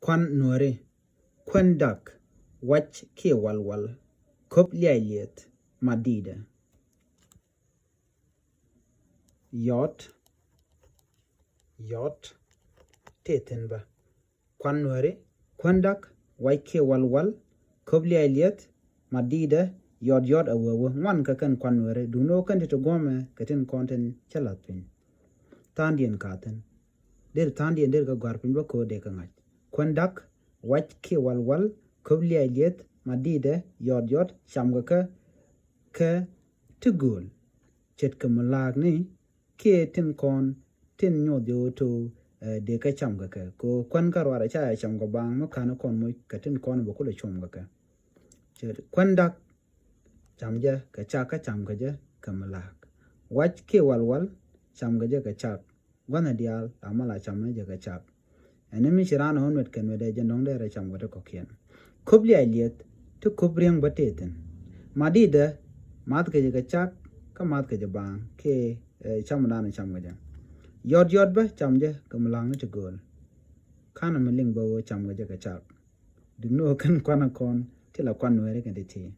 Kuan nuääri, kuan dak, wach ke walwal, kop lialiet, madida. Yot, tetenba. Kuan nuääri, kuan dak, wach ke walwal, kop lialiet, madida, yot awawa. Ngwan kakan kuan nuääri, duno kan tito gome katin konten chalatpin. Tandien katen. Der tandien der ka garpin ba ko de ka ngaj. Kuan dak, wach ke walwal, kop lialiet, madida, yot, shamga ka tugul. Chet ka malag ni, ke tin kon, tin nyodyo to de ka chamga ka. Ko kuan ka rwara cha chamga bang makana kon mo ka tin kon ba kula chomga ka. Chet kuan dak, chamja ka chaka chamga ja ka malag. Wach ke walwal, chamga ja ka chak. Wana dial amala chamna ja ka chak. Enemi shirana hon met kan wede janong dere cham gote kokien. Kubli aliet tu kubriang bateten. Madida mat ke jaga chak ka mat ke jabang ke cham dana cham gaja. Yot ba cham je kamalang ni gol. Kana meling bawo cham gaja ka chak. Dingno kan kwana kon tila kwan nuääri kan ti.